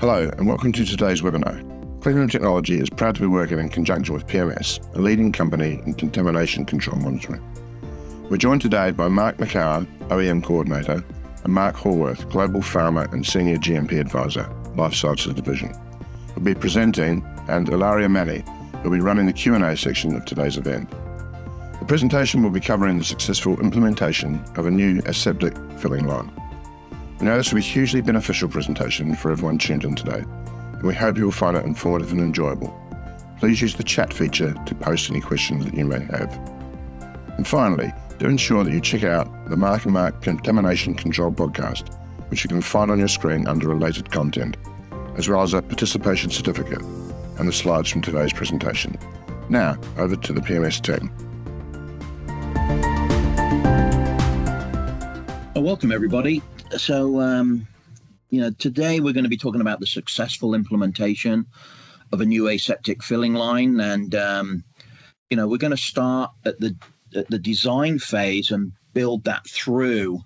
Hello and welcome to today's webinar. Cleanroom Technology is proud to be working in conjunction with PMS, a leading company in contamination control monitoring. We're joined today by Mark McCarr, OEM Coordinator, and Mark Horworth, Global Pharma and Senior GMP Advisor, Life Sciences Division. We'll be presenting, and Ilaria Manny will be running the Q&A section of today's event. The presentation will be covering the successful implementation of a new aseptic filling line. We know this will be a hugely beneficial presentation for everyone tuned in today, and we hope you will find it informative and enjoyable. Please use the chat feature to post any questions that you may have. And finally, do ensure that you check out the Mark and Mark Contamination Control podcast, which you can find on your screen under related content, as well as a participation certificate and the slides from today's presentation. Now, over to the PMS team. Welcome, everybody. So, today we're going to be talking about the successful implementation of a new aseptic filling line. And, we're going to start at the design phase and build that through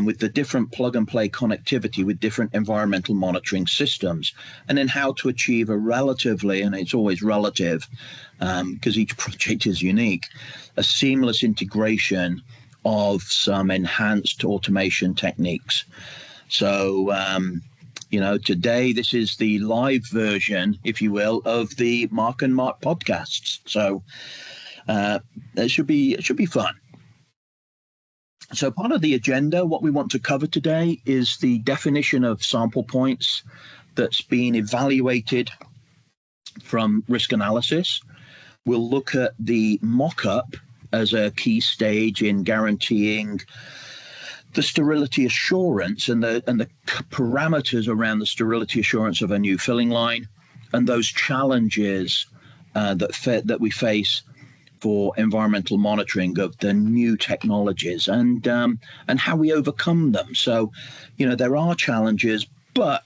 with the different plug and play connectivity with different environmental monitoring systems, and then how to achieve a relatively, and it's always relative because each project is unique, a seamless integration of some enhanced automation techniques. So, today this is the live version, if you will, of the Mark and Mark podcasts. So it should be fun. So part of the agenda, what we want to cover today is the definition of sample points that's been evaluated from risk analysis. We'll look at the mock-up as a key stage in guaranteeing the sterility assurance and the parameters around the sterility assurance of a new filling line, and those challenges that we face for environmental monitoring of the new technologies and how we overcome them. So, there are challenges, but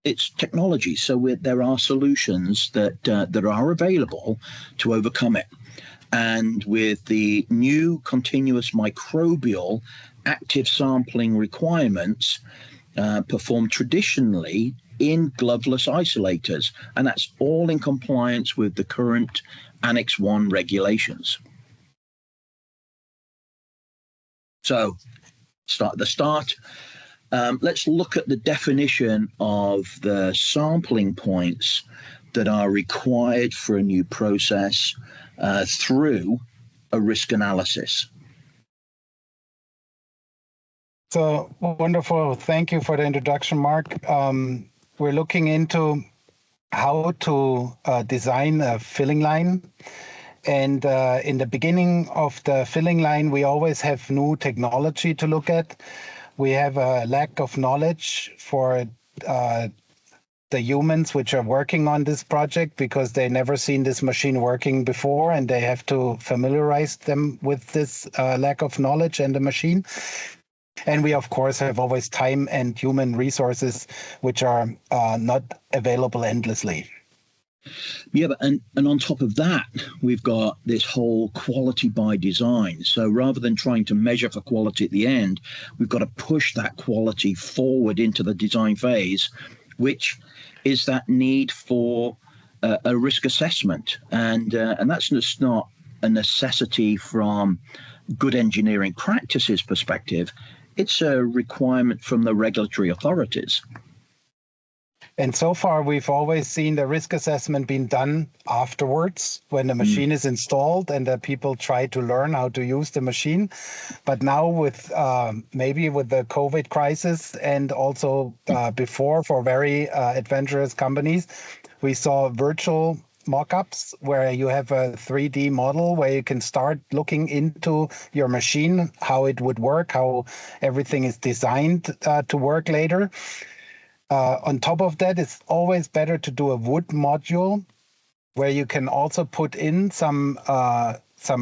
it's technology, so there are solutions that are available to overcome it. And with the new continuous microbial active sampling requirements performed traditionally in gloveless isolators, and that's all in compliance with the current Annex 1 regulations. So, start at the start. Let's look at the definition of the sampling points that are required for a new process through a risk analysis. So wonderful. Thank you for the introduction, Mark. We're looking into how to design a filling line. And in the beginning of the filling line, we always have new technology to look at. We have a lack of knowledge for the humans which are working on this project because they never seen this machine working before, and they have to familiarize them with this lack of knowledge and the machine. And we, of course, have always time and human resources which are not available endlessly. Yeah, and on top of that, we've got this whole quality by design. So rather than trying to measure for quality at the end, we've got to push that quality forward into the design phase, which is that need for a risk assessment. And that's just not a necessity from good engineering practices perspective. It's a requirement from the regulatory authorities. And so far, we've always seen the risk assessment being done afterwards when the machine is installed and the people try to learn how to use the machine. But now with maybe with the COVID crisis and also before for very adventurous companies, we saw virtual mock-ups where you have a 3D model where you can start looking into your machine, how it would work, how everything is designed to work later. On top of that, it's always better to do a wood module where you can also put in some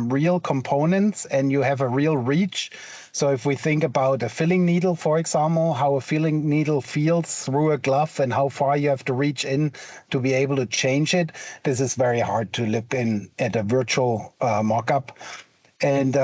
real components and you have a real reach. So if we think about a filling needle, for example, how a filling needle feels through a glove and how far you have to reach in to be able to change it, this is very hard to look in at a virtual mock-up. And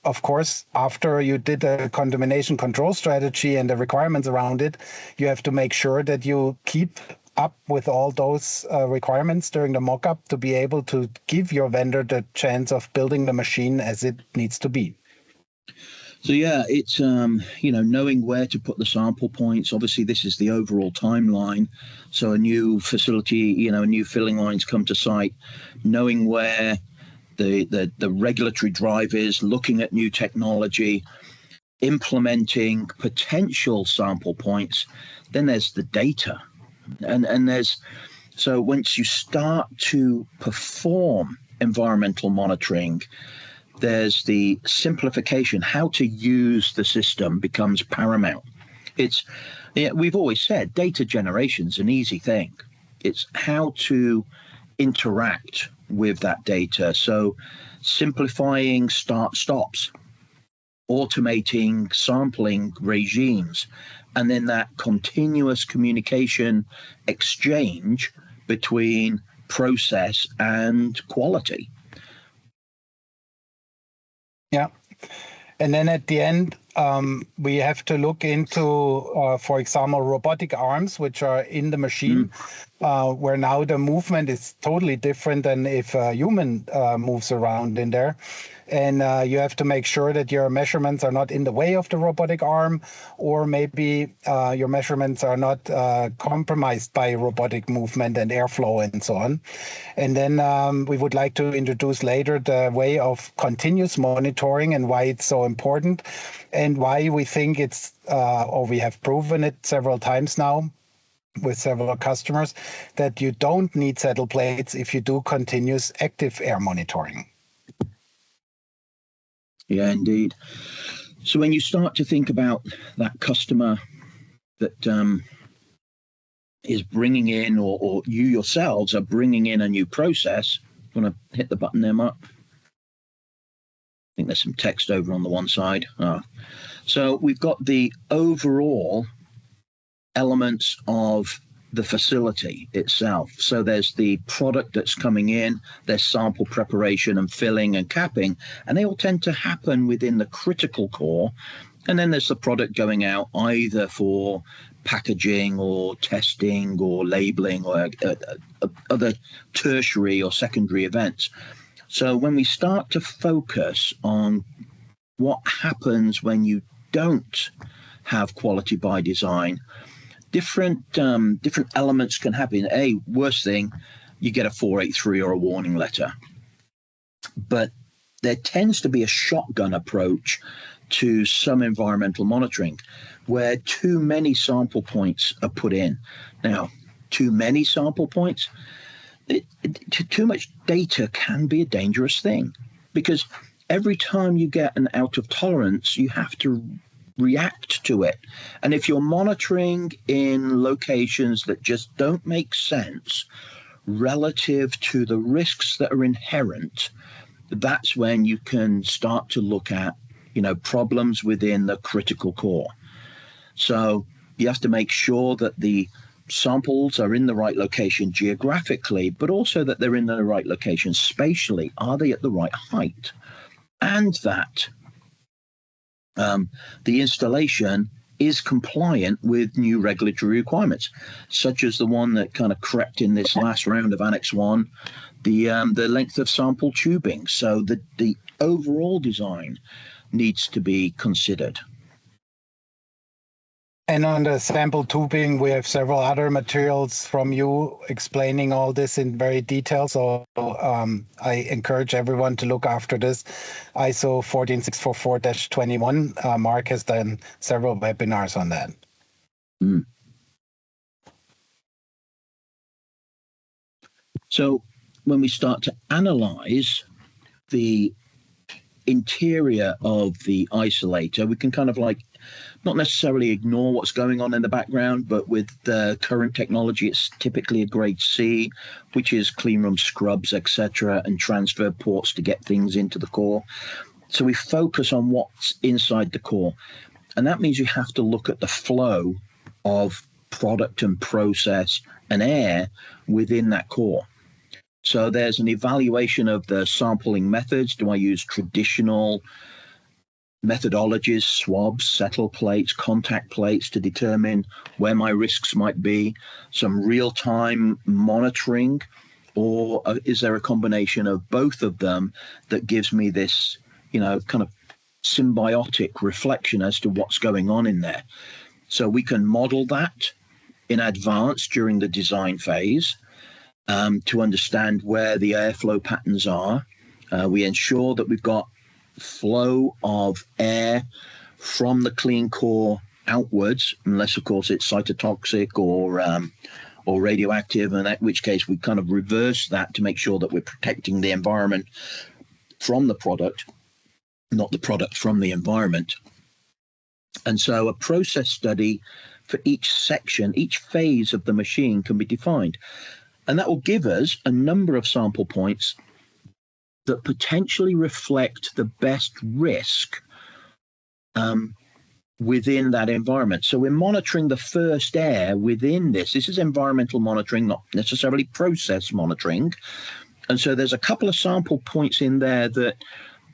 of course, after you did a contamination control strategy and the requirements around it, you have to make sure that you keep up with all those requirements during the mock-up to be able to give your vendor the chance of building the machine as it needs to be. So yeah, it's knowing where to put the sample points. Obviously, this is the overall timeline. So a new facility, a new filling lines come to site, knowing where the regulatory drive is, looking at new technology, implementing potential sample points. Then there's the data, and there's so once you start to perform environmental monitoring, there's the simplification. How to use the system becomes paramount. We've always said data generation's an easy thing. It's how to interact with that data. So simplifying start-stops, automating sampling regimes, and then that continuous communication exchange between process and quality. Yeah. And then at the end, we have to look into, for example, robotic arms, which are in the machine, where now the movement is totally different than if a human moves around in there. And you have to make sure that your measurements are not in the way of the robotic arm, or maybe your measurements are not compromised by robotic movement and airflow and so on. And then we would like to introduce later the way of continuous monitoring and why it's so important, and why we think it's, or we have proven it several times now with several customers, that you don't need saddle plates if you do continuous active air monitoring. Yeah, indeed. So when you start to think about that customer that is bringing in, or you yourselves are bringing in a new process, you want to hit the button there, Mark? I think there's some text over on the one side. So we've got the overall elements of the facility itself. So there's the product that's coming in, there's sample preparation and filling and capping, and they all tend to happen within the critical core. And then there's the product going out either for packaging or testing or labeling or other tertiary or secondary events. So when we start to focus on what happens when you don't have quality by design, different elements can happen. Worst thing, you get a 483 or a warning letter. But there tends to be a shotgun approach to some environmental monitoring where too many sample points are put in. Now, too many sample points, too much data can be a dangerous thing, because every time you get an out of tolerance, you have to react to it. And if you're monitoring in locations that just don't make sense relative to the risks that are inherent, that's when you can start to look at, problems within the critical core. So you have to make sure that the samples are in the right location geographically, but also that they're in the right location spatially. Are they at the right height? And that the installation is compliant with new regulatory requirements, such as the one that kind of crept in this last round of Annex 1, the length of sample tubing. So the overall design needs to be considered. And on the sample tubing, we have several other materials from you explaining all this in very detail. So I encourage everyone to look after this. ISO 14644-21. Mark has done several webinars on that. So when we start to analyze the interior of the isolator, we can kind of not necessarily ignore what's going on in the background, but with the current technology, it's typically a grade C, which is clean room scrubs, etc., and transfer ports to get things into the core. So we focus on what's inside the core. And that means you have to look at the flow of product and process and air within that core. So there's an evaluation of the sampling methods. Do I use traditional methodologies, swabs, settle plates, contact plates to determine where my risks might be? Some real-time monitoring, or is there a combination of both of them that gives me this, kind of symbiotic reflection as to what's going on in there? So we can model that in advance during the design phase to understand where the airflow patterns are. We ensure that we've got flow of air from the clean core outwards, unless of course it's cytotoxic or radioactive, and in which case we kind of reverse that to make sure that we're protecting the environment from the product, not the product from the environment. And so a process study for each section, each phase of the machine can be defined. And that will give us a number of sample points that potentially reflect the best risk within that environment. So we're monitoring the first air within this. This is environmental monitoring, not necessarily process monitoring. And so there's a couple of sample points in there that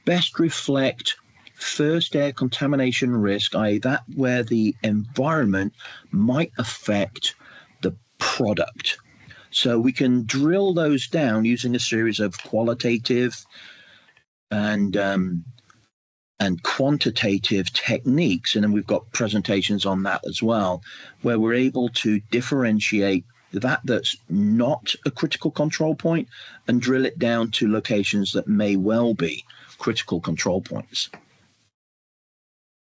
best reflect first air contamination risk, i.e. that where the environment might affect the product. So we can drill those down using a series of qualitative and quantitative techniques. And then we've got presentations on that as well, where we're able to differentiate that's not a critical control point and drill it down to locations that may well be critical control points.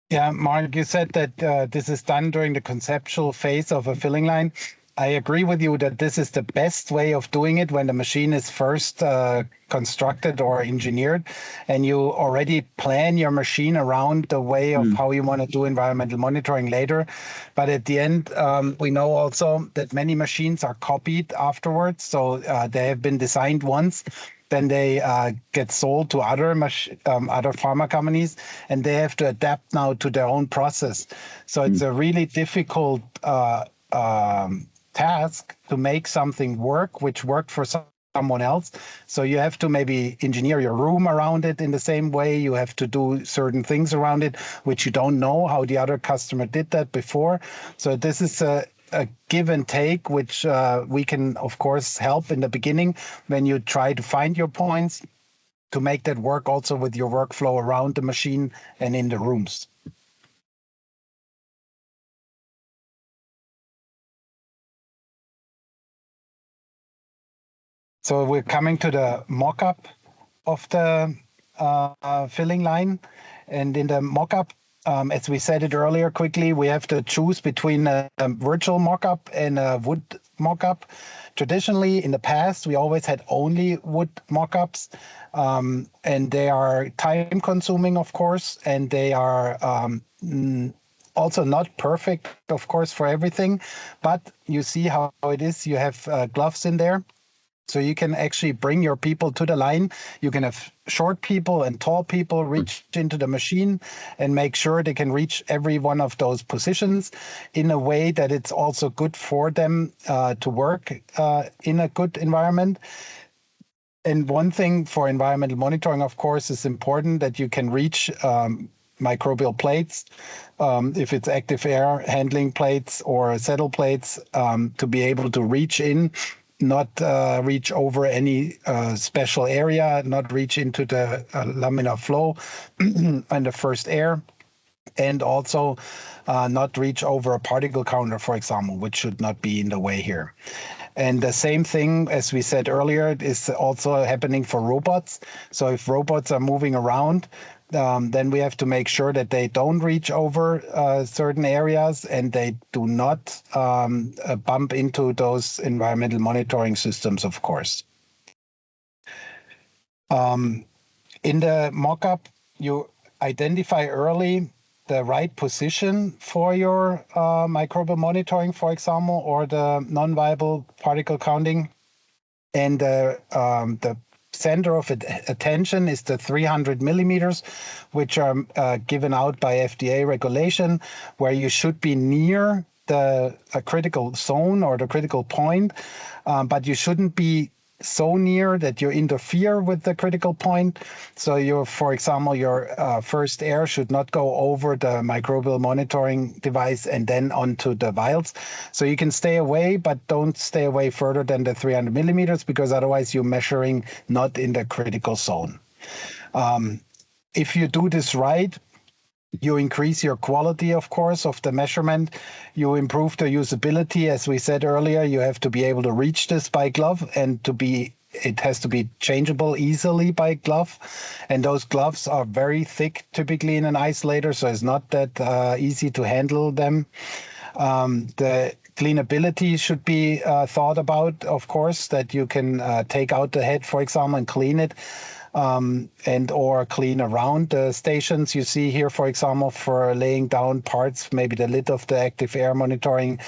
Yeah, Mark, you said that this is done during the conceptual phase of a filling line. I agree with you that this is the best way of doing it when the machine is first constructed or engineered, and you already plan your machine around the way of how you want to do environmental monitoring later. But at the end, we know also that many machines are copied afterwards. So they have been designed once, then they get sold to other pharma companies, and they have to adapt now to their own process. So it's a really difficult task to make something work, which worked for someone else. So you have to maybe engineer your room around it in the same way. You have to do certain things around it, which you don't know how the other customer did that before. So this is a give and take, which we can, of course, help in the beginning when you try to find your points to make that work also with your workflow around the machine and in the rooms. So we're coming to the mock-up of the filling line. And in the mock-up, as we said it earlier quickly, we have to choose between a virtual mock-up and a wood mock-up. Traditionally, in the past, we always had only wood mock-ups, and they are time-consuming, of course, and they are also not perfect, of course, for everything. But you see how it is. You have gloves in there. So you can actually bring your people to the line. You can have short people and tall people reach into the machine and make sure they can reach every one of those positions in a way that it's also good for them to work in a good environment. And one thing for environmental monitoring, of course, is important that you can reach microbial plates, if it's active air handling plates or settle plates, to be able to reach in, not reach over any special area, not reach into the laminar flow and the first air, and also not reach over a particle counter, for example, which should not be in the way here. And the same thing, as we said earlier, is also happening for robots. So if robots are moving around, then we have to make sure that they don't reach over certain areas and they do not bump into those environmental monitoring systems, of course. In the mock-up, you identify early the right position for your microbial monitoring, for example, or the non-viable particle counting. And the center of attention is the 300 millimeters, which are given out by FDA regulation, where you should be near the critical zone or the critical point, but you shouldn't be so near that you interfere with the critical point. So for example, your first air should not go over the microbial monitoring device and then onto the vials. So you can stay away, but don't stay away further than the 300 millimeters, because otherwise you're measuring not in the critical zone. If you do this right, you increase your quality, of course, of the measurement. You improve the usability. As we said earlier, you have to be able to reach this by glove, and it has to be changeable easily by glove. And those gloves are very thick, typically in an isolator, so it's not that easy to handle them. The cleanability should be thought about, of course, that you can take out the head, for example, and clean it. And or clean around the stations. You see here, for example, for laying down parts, maybe the lid of the active air monitoring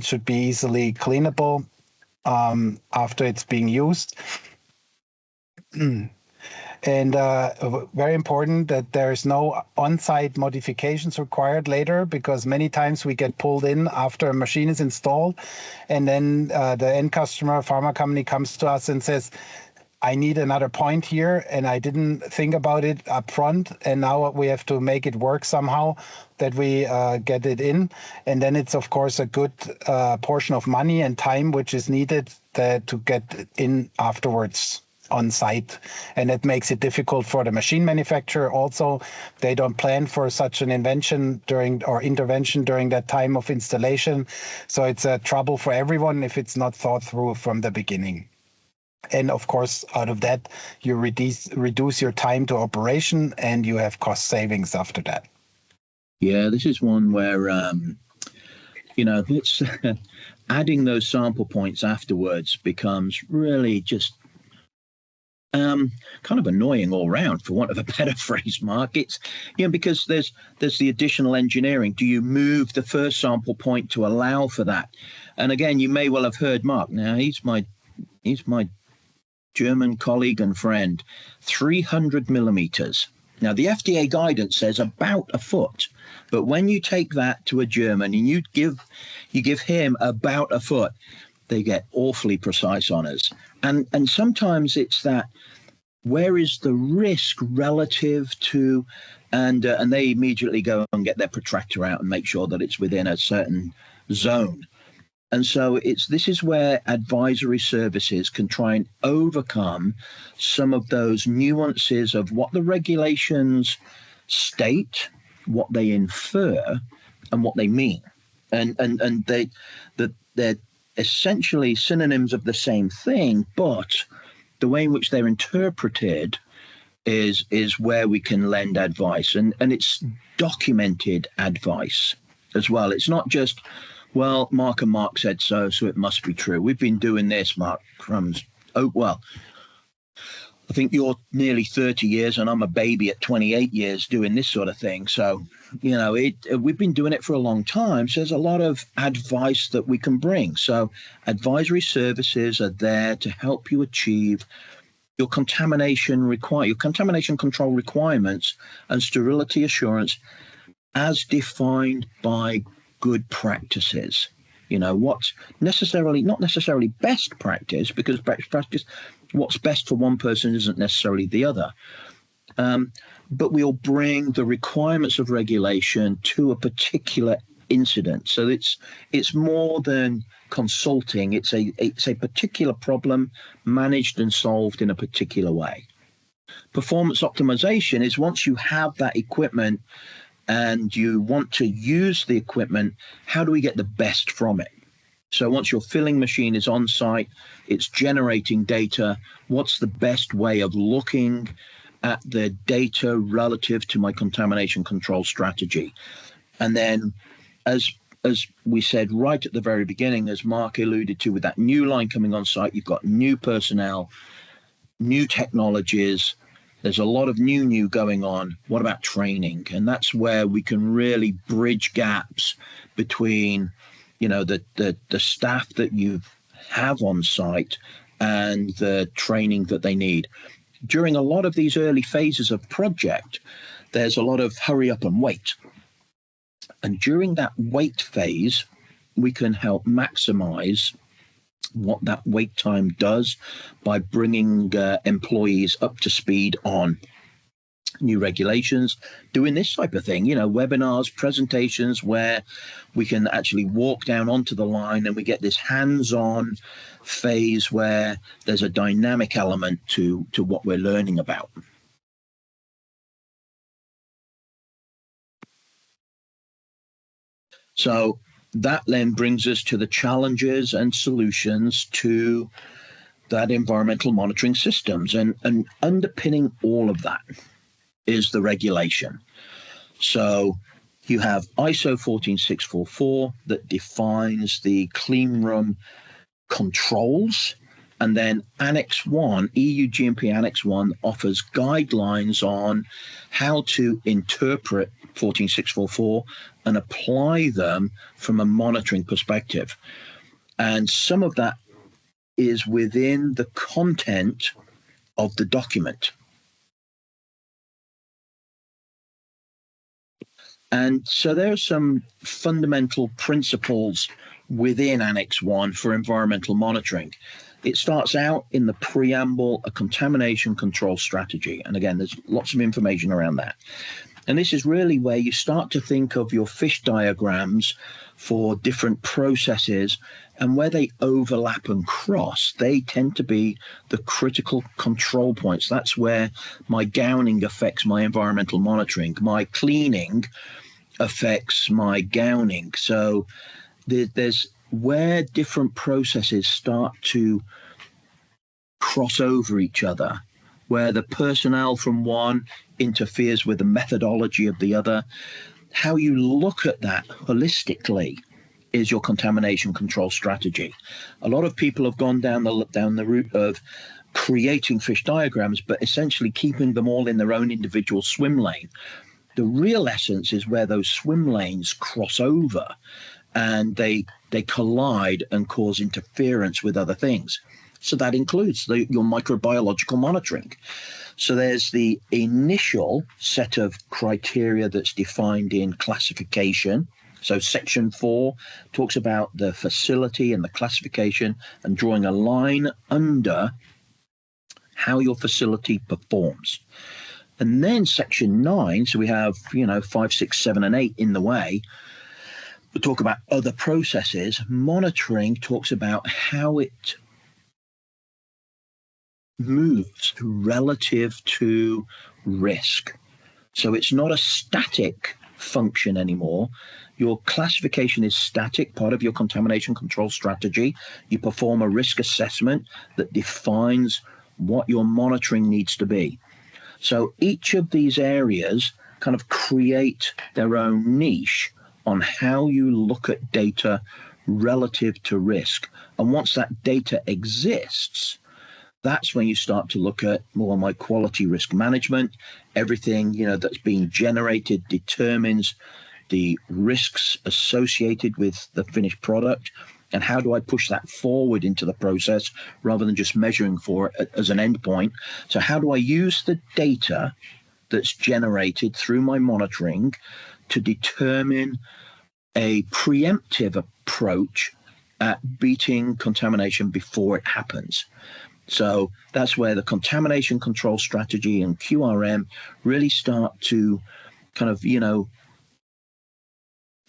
should be easily cleanable after it's being used. And very important that there's no on-site modifications required later, because many times we get pulled in after a machine is installed, and then the end customer, pharma company, comes to us and says, I need another point here, and I didn't think about it up front, and now we have to make it work somehow, that we get it in. And then it's, of course, a good portion of money and time which is needed to get in afterwards on site. And it makes it difficult for the machine manufacturer also. They don't plan for such an intervention during that time of installation. So it's a trouble for everyone if it's not thought through from the beginning. And of course, out of that, you reduce your time to operation, and you have cost savings after that. Yeah, this is one where, it's adding those sample points afterwards becomes really just kind of annoying all round, for want of a better phrase, Mark. It's, because there's the additional engineering. Do you move the first sample point to allow for that? And again, you may well have heard Mark. Now, he's my German colleague and friend, 300 millimeters. Now, the FDA guidance says about a foot, but when you take that to a German and you give him about a foot, they get awfully precise on us. And sometimes it's that, where is the risk relative to, and they immediately go and get their protractor out and make sure that it's within a certain zone. And so this is where advisory services can try and overcome some of those nuances of what the regulations state, what they infer, and what they mean. And they're essentially synonyms of the same thing, but the way in which they're interpreted is where we can lend advice. And it's documented advice as well. It's not just, well, Mark and Mark said so it must be true. We've been doing this, Mark, I think you're nearly 30 years and I'm a baby at 28 years doing this sort of thing. So, we've been doing it for a long time. So there's a lot of advice that we can bring. So advisory services are there to help you achieve your contamination control requirements and sterility assurance as defined by good practices. What's not necessarily best practice, because best practice, what's best for one person isn't necessarily the other. But we'll bring the requirements of regulation to a particular incident. So it's more than consulting. It's a particular problem managed and solved in a particular way. Performance optimization is once you have that equipment and you want to use the equipment, how do we get the best from it? So once your filling machine is on site, it's generating data. What's the best way of looking at the data relative to my contamination control strategy? And then, as we said right at the very beginning, as Mark alluded to, with that new line coming on site, you've got new personnel, new technologies. There's a lot of new going on. What about training? And that's where we can really bridge gaps between, the staff that you have on site and the training that they need. During a lot of these early phases of project, there's a lot of hurry up and wait. And during that wait phase, we can help maximize what that wait time does by bringing employees up to speed on new regulations, doing this type of thing, webinars, presentations where we can actually walk down onto the line and we get this hands-on phase where there's a dynamic element to what we're learning about. So that then brings us to the challenges and solutions to that environmental monitoring systems, and underpinning all of that is the regulation. So you have ISO 14644 that defines the clean room controls, and then Annex 1, EU GMP Annex 1 offers guidelines on how to interpret 14644 and apply them from a monitoring perspective. And some of that is within the content of the document. And so there are some fundamental principles within Annex 1 for environmental monitoring. It starts out in the preamble, a contamination control strategy. And again, there's lots of information around that. And this is really where you start to think of your fish diagrams for different processes, and where they overlap and cross, they tend to be the critical control points. That's where my gowning affects my environmental monitoring. My cleaning affects my gowning. So there's where different processes start to cross over each other, where the personnel from one interferes with the methodology of the other. How you look at that holistically is your contamination control strategy. A lot of people have gone down the route of creating fish diagrams, but essentially keeping them all in their own individual swim lane. The real essence is where those swim lanes cross over and they collide and cause interference with other things. So that includes your microbiological monitoring. So there's the initial set of criteria that's defined in classification. So Section 4 talks about the facility and the classification and drawing a line under how your facility performs. And then Section 9, so we have, 5, 6, 7, and 8 in the way. We talk about other processes. Monitoring talks about how it moves relative to risk. So it's not a static function anymore. Your classification is static, part of your contamination control strategy. You perform a risk assessment that defines what your monitoring needs to be. So each of these areas kind of create their own niche on how you look at data relative to risk. And once that data exists, that's when you start to look at more my quality risk management. Everything, that's being generated determines the risks associated with the finished product. And how do I push that forward into the process rather than just measuring for it as an endpoint? So how do I use the data that's generated through my monitoring to determine a preemptive approach at beating contamination before it happens? So that's where the contamination control strategy and QRM really start to kind of,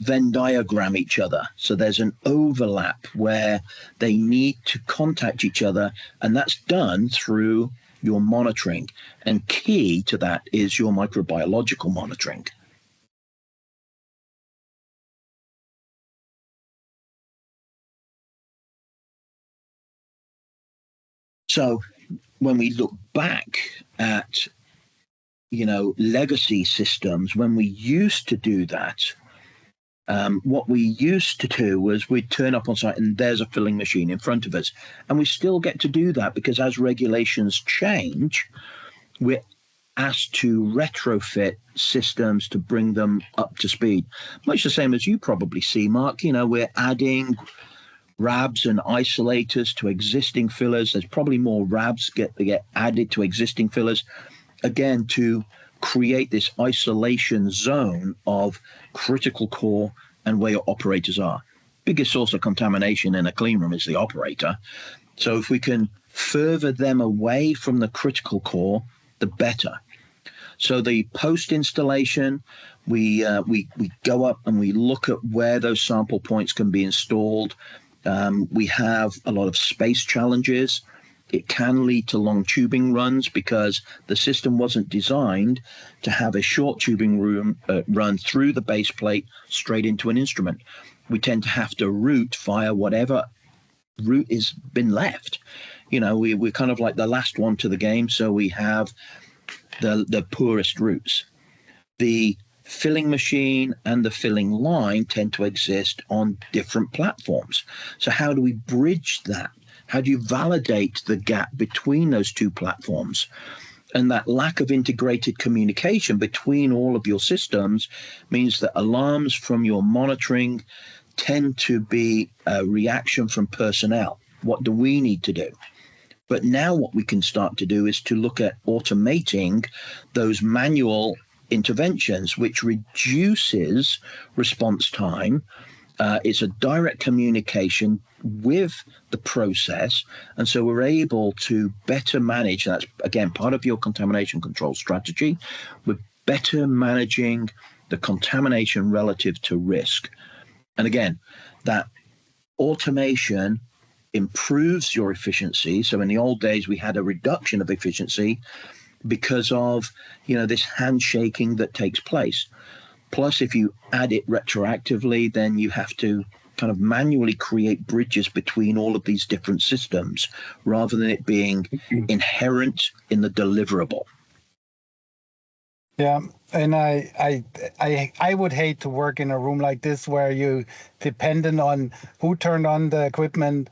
Venn diagram each other. So there's an overlap where they need to contact each other, and that's done through your monitoring. And key to that is your microbiological monitoring. So when we look back at, legacy systems, when we used to do that, what we used to do was we'd turn up on site and there's a filling machine in front of us. And we still get to do that because as regulations change, we're asked to retrofit systems to bring them up to speed. Much the same as you probably see, Mark. We're adding RABs and isolators to existing fillers. There's probably more RABs get added to existing fillers, again, to create this isolation zone of critical core and where your operators are. biggest source of contamination in a clean room is the operator. So if we can further them away from the critical core, the better. So the post-installation, we go up and we look at where those sample points can be installed. We have a lot of space challenges. It can lead to long tubing runs because the system wasn't designed to have a short tubing run through the base plate straight into an instrument. We tend to have to route via whatever route has been left. We're kind of like the last one to the game, so we have the poorest routes. The filling machine and the filling line tend to exist on different platforms. So how do we bridge that? How do you validate the gap between those two platforms? And that lack of integrated communication between all of your systems means that alarms from your monitoring tend to be a reaction from personnel. What do we need to do? But now what we can start to do is to look at automating those manual interventions, which reduces response time. It's a direct communication with the process. And so we're able to better manage. That's, again, part of your contamination control strategy. We're better managing the contamination relative to risk. And again, that automation improves your efficiency. So in the old days, we had a reduction of efficiency because of, this handshaking that takes place. Plus, if you add it retroactively, then you have to kind of manually create bridges between all of these different systems rather than it being inherent in the deliverable. Yeah, and I would hate to work in a room like this where you dependent on who turned on the equipment.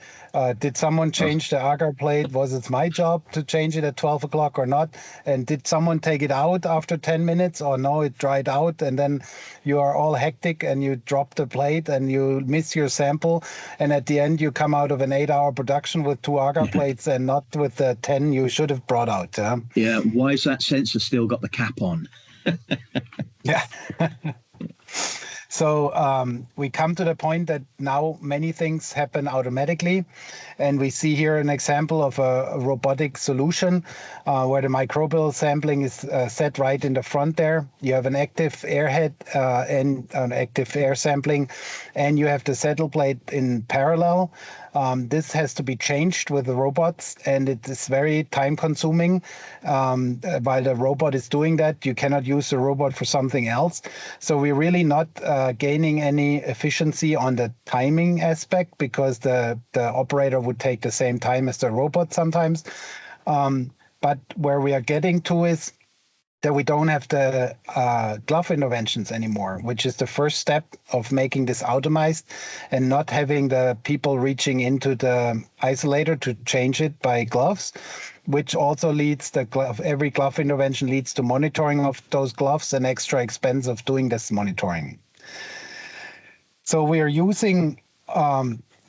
Did someone change the agar plate? Was it my job to change it at 12 o'clock or not? And did someone take it out after 10 minutes or no, it dried out? And then you are all hectic and you drop the plate and you miss your sample. And at the end, you come out of an 8-hour production with 2 agar plates and not with the 10 you should have brought out. Yeah, why is that sensor still got the cap on? Yeah. So we come to the point that now many things happen automatically. And we see here an example of a robotic solution where the microbial sampling is set right in the front there. You have an active airhead and an active air sampling, and you have the settle plate in parallel. This has to be changed with the robots, and it is very time consuming. While the robot is doing that, you cannot use the robot for something else. So we're really not gaining any efficiency on the timing aspect because the operator would take the same time as the robot sometimes. But where we are getting to is that we don't have the glove interventions anymore, which is the first step of making this automized and not having the people reaching into the isolator to change it by gloves, which also leads every glove intervention leads to monitoring of those gloves and extra expense of doing this monitoring. So we are using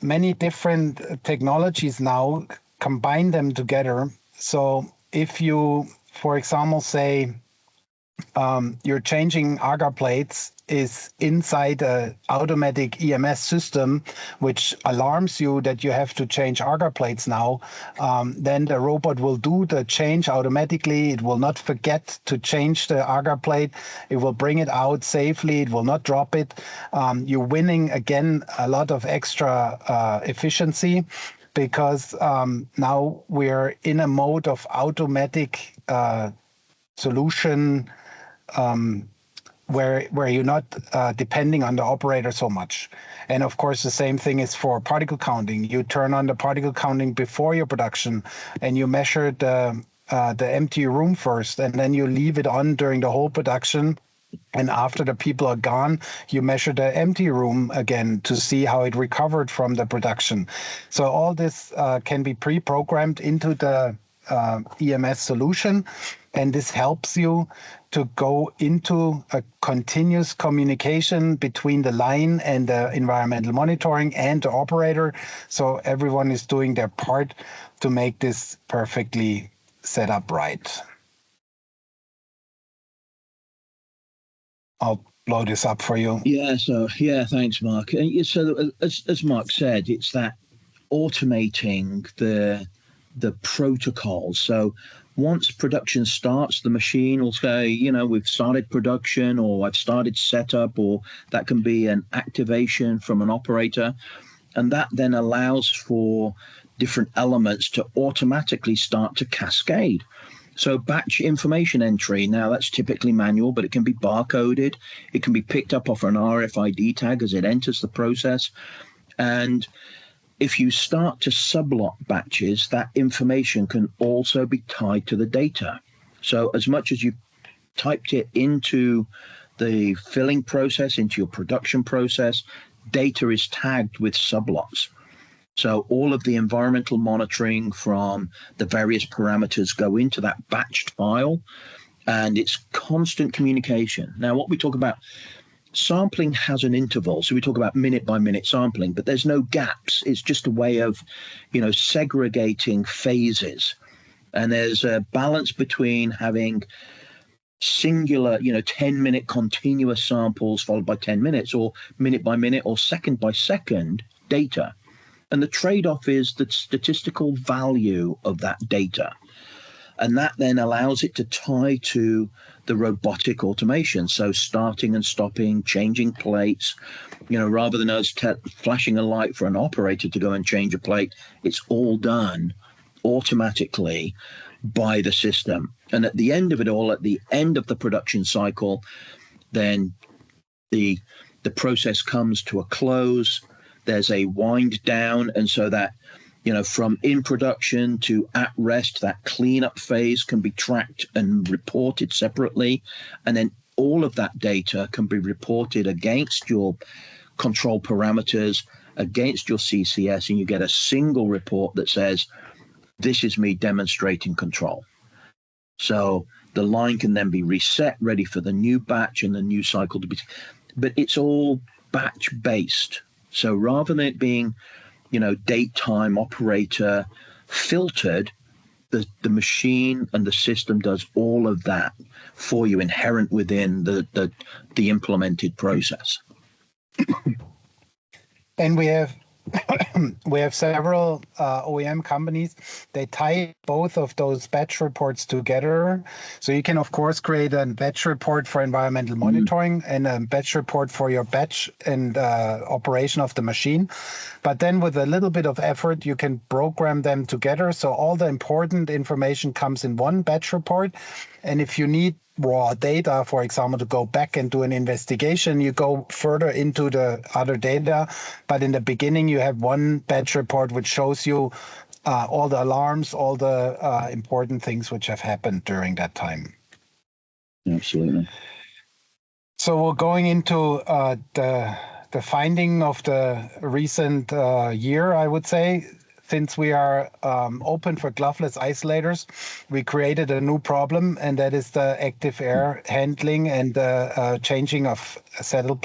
many different technologies now, combine them together. So if you, for example, say you're changing agar plates is inside an automatic EMS system, which alarms you that you have to change agar plates now, then the robot will do the change automatically. It will not forget to change the agar plate. It will bring it out safely. It will not drop it. You're winning, again, a lot of extra efficiency because now we're in a mode of automatic solution where you're not depending on the operator so much. And of course, the same thing is for particle counting. You turn on the particle counting before your production and you measure the empty room first, and then you leave it on during the whole production. And after the people are gone, you measure the empty room again to see how it recovered from the production. So all this can be pre-programmed into the EMS solution. And this helps you to go into a continuous communication between the line and the environmental monitoring and the operator. So everyone is doing their part to make this perfectly set up right. I'll blow this up for you. Yeah, so yeah, thanks, Mark. So as Mark said, it's that automating the protocol. So once production starts, the machine will say, we've started production, or I've started setup, or that can be an activation from an operator. And that then allows for different elements to automatically start to cascade. So batch information entry, now that's typically manual, but it can be barcoded. It can be picked up off an RFID tag as it enters the process. And if you start to sublot batches, that information can also be tied to the data. So as much as you typed it into the filling process, into your production process, data is tagged with sublots. So all of the environmental monitoring from the various parameters go into that batched file, and it's constant communication. Now, what we talk about, sampling has an interval. So we talk about minute by minute sampling, but there's no gaps. It's just a way of, segregating phases. And there's a balance between having singular, 10-minute continuous samples followed by 10 minutes, or minute by minute or second by second data. And the trade-off is the statistical value of that data. And that then allows it to tie to the robotic automation. So starting and stopping, changing plates, rather than us flashing a light for an operator to go and change a plate, it's all done automatically by the system. And at the end of it all, at the end of the production cycle, then the process comes to a close. There's a wind down. And so that, from in production to at rest, that cleanup phase can be tracked and reported separately. And then all of that data can be reported against your control parameters, against your CCS, and you get a single report that says, this is me demonstrating control. So the line can then be reset, ready for the new batch and the new cycle to be, but it's all batch based. So rather than it being, date, time, operator filtered, the machine and the system does all of that for you, inherent within the implemented process. And we have several OEM companies. They tie both of those batch reports together. So you can, of course, create a batch report for environmental monitoring and a batch report for your batch and operation of the machine. But then with a little bit of effort, you can program them together. So all the important information comes in one batch report. And if you need raw data, for example, to go back and do an investigation, you go further into the other data. But in the beginning, you have one batch report which shows you all the alarms, all the important things which have happened during that time. Absolutely. So we're going into the finding of the recent year, I would say. Since we are open for gloveless isolators, we created a new problem, and that is the active air handling and changing of saddle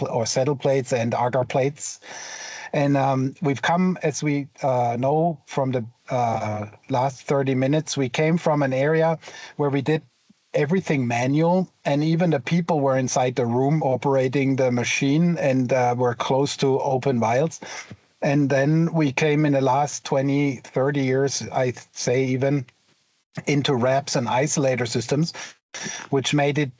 plates and agar plates. And we've come, as we know from the last 30 minutes, we came from an area where we did everything manual, and even the people were inside the room operating the machine and were close to open vials. And then we came in the last 20, 30 years, I'd say even, into wraps and isolator systems, which made it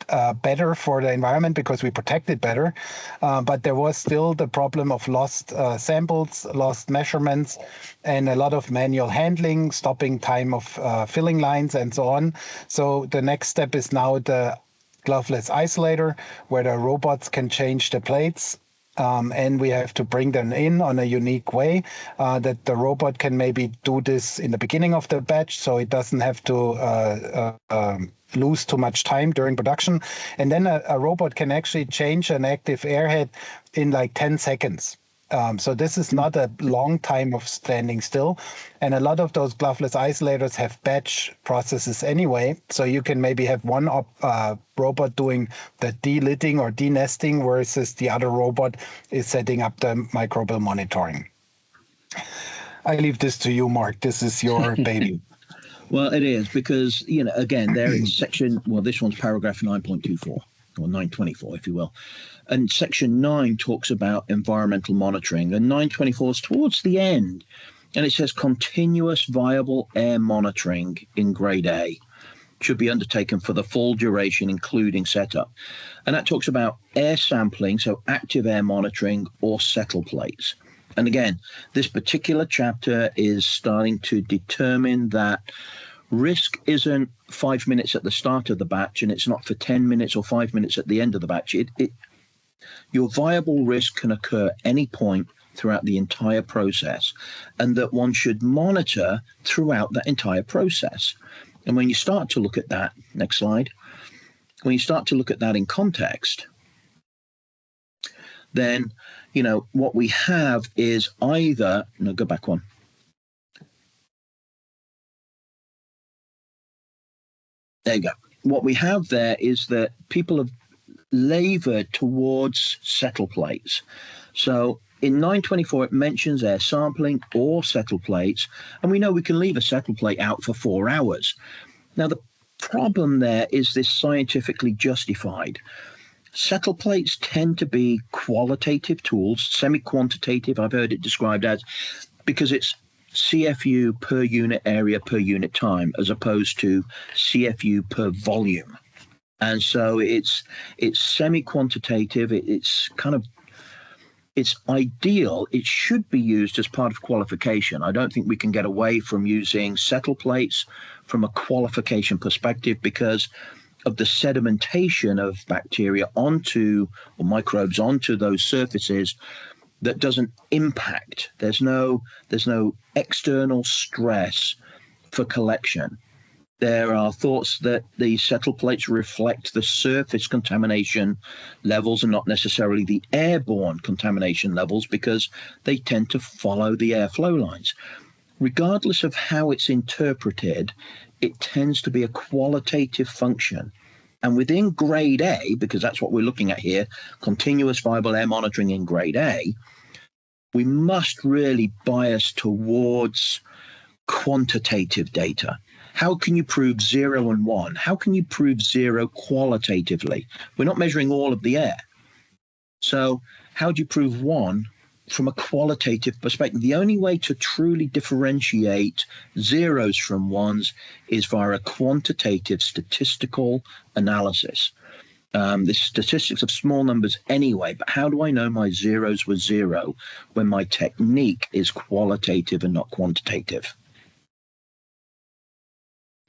better for the environment because we protected better. But there was still the problem of lost samples, lost measurements, and a lot of manual handling, stopping time of filling lines, and so on. So the next step is now the gloveless isolator, where the robots can change the plates. And we have to bring them in on a unique way that the robot can maybe do this in the beginning of the batch, so it doesn't have to lose too much time during production. And then a robot can actually change an active airhead in like 10 seconds. So this is not a long time of standing still. And a lot of those gloveless isolators have batch processes anyway. So you can maybe have one robot doing the delidding or denesting, versus the other robot is setting up the microbial monitoring. I leave this to you, Mark. This is your baby. Well, it is because, again, there in section, well, this one's paragraph 9.24. or 924, if you will. And section 9 talks about environmental monitoring, and 924 is towards the end, and it says continuous viable air monitoring in grade A should be undertaken for the full duration, including setup. And that talks about air sampling, so active air monitoring or settle plates. And again, this particular chapter is starting to determine that risk isn't 5 minutes at the start of the batch, and it's not for 10 minutes or 5 minutes at the end of the batch. Your viable risk can occur any point throughout the entire process, and that one should monitor throughout that entire process. And when you start to look at that, next slide, when you start to look at that in context, then, what we have is either, no, go back one. There you go. What we have there is that people have labored towards settle plates. So in 924, it mentions air sampling or settle plates, and we know we can leave a settle plate out for 4 hours. Now, the problem there is this scientifically justified. Settle plates tend to be qualitative tools, semi-quantitative, I've heard it described as, because it's CFU per unit area per unit time, as opposed to CFU per volume. And so it's semi-quantitative, it's ideal. It should be used as part of qualification. I don't think we can get away from using settle plates from a qualification perspective because of the sedimentation of bacteria onto, or microbes onto those surfaces that doesn't impact. There's no external stress for collection. There are thoughts that the settle plates reflect the surface contamination levels and not necessarily the airborne contamination levels because they tend to follow the airflow lines. Regardless of how it's interpreted, it tends to be a qualitative function. And within grade A, because that's what we're looking at here, continuous viable air monitoring in grade A, we must really bias towards quantitative data. How can you prove 0 and 1? How can you prove 0 qualitatively? We're not measuring all of the air. So how do you prove 1 from a qualitative perspective? The only way to truly differentiate zeros from ones is via a quantitative statistical analysis. The statistics of small numbers anyway, but how do I know my zeros were 0 when my technique is qualitative and not quantitative?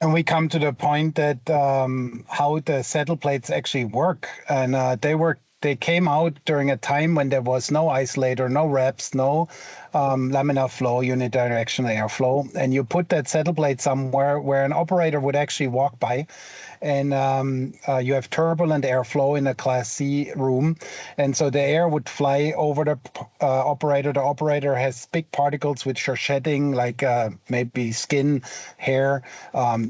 And we come to the point that how the settle plates actually work. And they came out during a time when there was no isolator, no wraps, no laminar flow, unidirectional airflow. And you put that settle plate somewhere where an operator would actually walk by. And you have turbulent airflow in a Class C room. And so the air would fly over the operator. The operator has big particles which are shedding, like maybe skin, hair,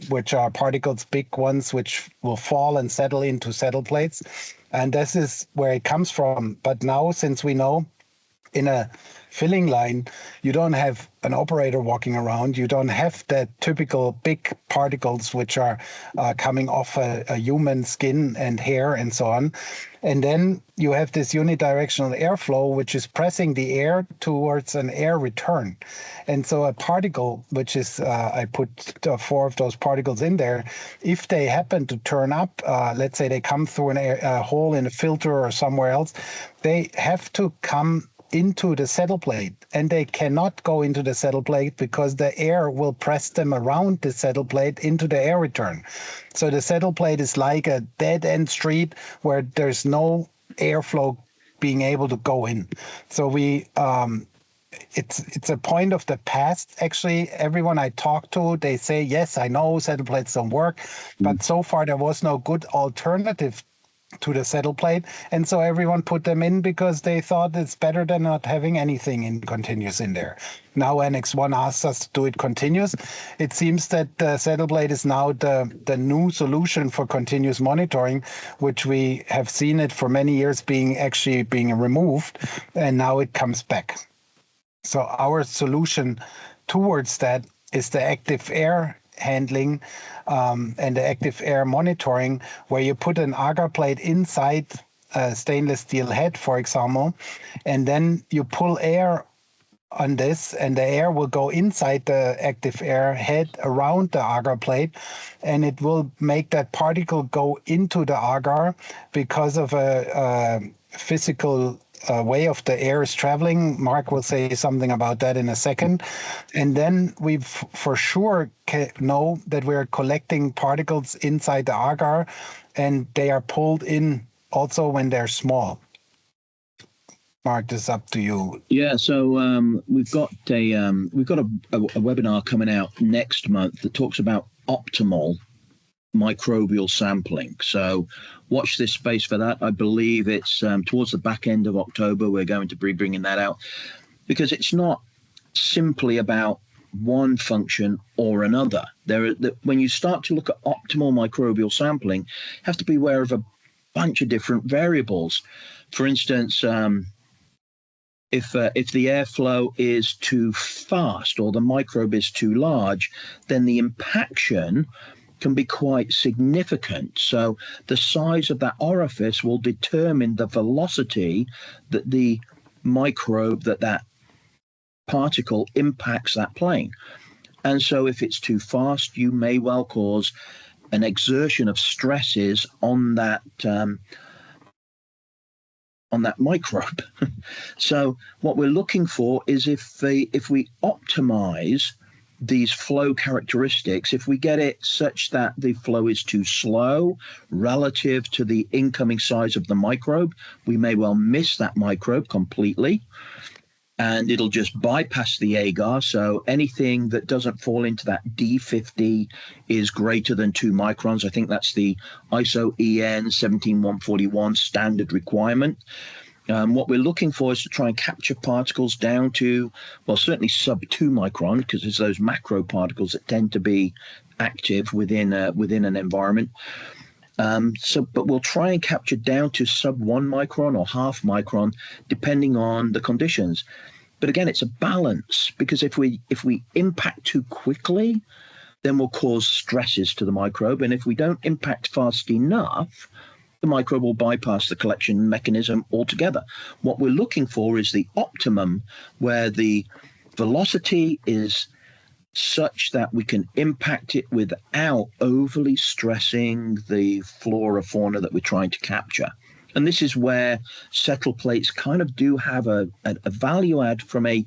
which are particles, big ones, which will fall and settle into settle plates. And this is where it comes from. But now, since we know in a filling line, you don't have an operator walking around. You don't have the typical big particles which are coming off a human skin and hair and so on. And then you have this unidirectional airflow, which is pressing the air towards an air return. And so a particle, which is, I put 4 of those particles in there, if they happen to turn up, let's say they come through a hole in a filter or somewhere else, they have to come into the settle plate, and they cannot go into the settle plate because the air will press them around the settle plate into the air return. So the settle plate is like a dead end street where there's no airflow being able to go in. So it's a point of the past. Actually, everyone I talk to, they say, yes, I know settle plates don't work, but so far there was no good alternative to the settle plate, and so everyone put them in because they thought it's better than not having anything in continuous in there. Now Annex 1 asks us to do it continuous. It seems that the settle plate is now the new solution for continuous monitoring, which we have seen it for many years being removed, and now it comes back. So our solution towards that is the active air handling and the active air monitoring, where you put an agar plate inside a stainless steel head, for example, and then you pull air on this, and the air will go inside the active air head around the agar plate, and it will make that particle go into the agar because of a physical way of the air is traveling. Mark will say something about that in a second. And then we for sure know that we're collecting particles inside the agar, and they are pulled in also when they're small. Mark, this is up to you. Yeah, so we've got a webinar coming out next month that talks about optimal microbial sampling. So watch this space for that. I believe it's towards the back end of October. We're going to be bringing that out, because it's not simply about one function or another. When you start to look at optimal microbial sampling, you have to be aware of a bunch of different variables. For instance, if the airflow is too fast or the microbe is too large, then the impaction can be quite significant. So the size of that orifice will determine the velocity that the microbe, that particle impacts that plane. And so if it's too fast, you may well cause an exertion of stresses on that microbe. So what we're looking for is if we optimize these flow characteristics, if we get it such that the flow is too slow relative to the incoming size of the microbe, we may well miss that microbe completely, and it'll just bypass the agar. So anything that doesn't fall into that D50 is greater than 2 microns. I think that's the ISO EN 17141 standard requirement. What we're looking for is to try and capture particles down to, well, certainly sub 2 micron, because it's those macro particles that tend to be active within an environment. But we'll try and capture down to sub 1 micron or half micron, depending on the conditions. But again, it's a balance, because if we impact too quickly, then we'll cause stresses to the microbe. And if we don't impact fast enough, the microbe will bypass the collection mechanism altogether. What we're looking for is the optimum, where the velocity is such that we can impact it without overly stressing the flora, fauna that we're trying to capture. And this is where settle plates kind of do have a value add from a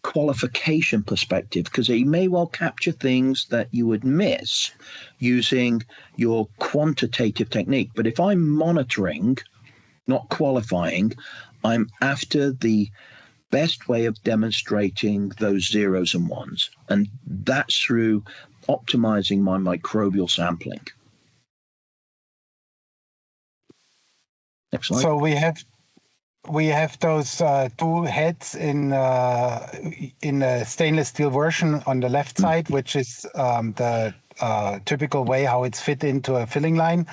qualification perspective, because they may well capture things that you would miss using your quantitative technique. But if I'm monitoring, not qualifying, I'm after the best way of demonstrating those zeros and ones, and that's through optimizing my microbial sampling. Next slide. So we have those 2 heads in a stainless steel version on the left side, which is the typical way how it's fit into a filling line.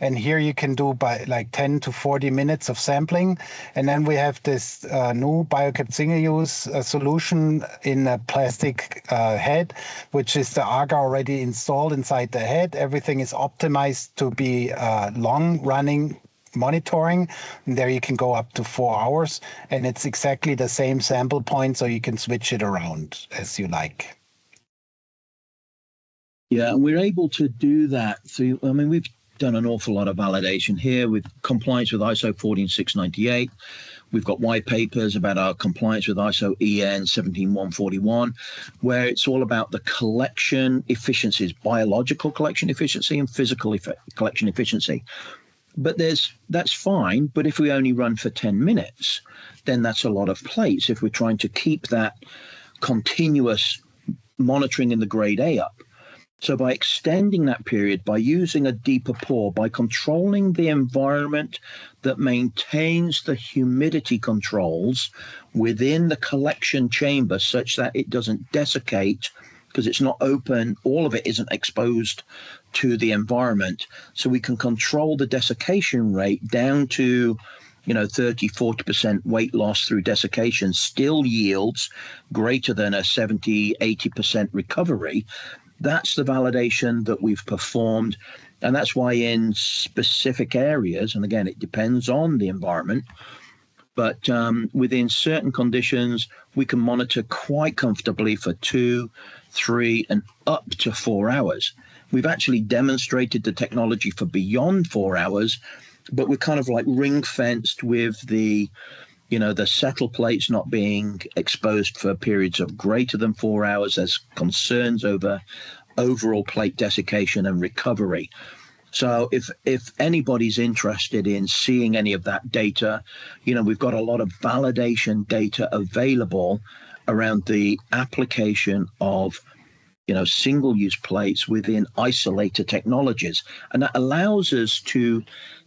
And here you can do by like 10 to 40 minutes of sampling. And then we have this new BioCap single-use solution in a plastic head, which is the agar already installed inside the head. Everything is optimized to be long-running monitoring, and there you can go up to 4 hours, and it's exactly the same sample point, so you can switch it around as you like. Yeah, and we're able to do that through, I mean, we've done an awful lot of validation here with compliance with ISO 14698. We've got white papers about our compliance with ISO EN 17141, where it's all about the collection efficiencies, biological collection efficiency and physical collection efficiency. But that's fine. But if we only run for 10 minutes, then that's a lot of plates if we're trying to keep that continuous monitoring in the grade A up. So by extending that period, by using a deeper pour, by controlling the environment that maintains the humidity controls within the collection chamber such that it doesn't desiccate, because it's not open, all of it isn't exposed to the environment. So we can control the desiccation rate down to 30, 40% weight loss through desiccation still yields greater than a 70, 80% recovery. That's the validation that we've performed. And that's why in specific areas, and again, it depends on the environment, but within certain conditions, we can monitor quite comfortably for 2, 3, and up to 4 hours. We've actually demonstrated the technology for beyond 4 hours, but we're kind of like ring fenced with the settle plates not being exposed for periods of greater than 4 hours. There's concerns over overall plate desiccation and recovery. So if anybody's interested in seeing any of that data, we've got a lot of validation data available around the application of, single-use plates within isolator technologies. And that allows us to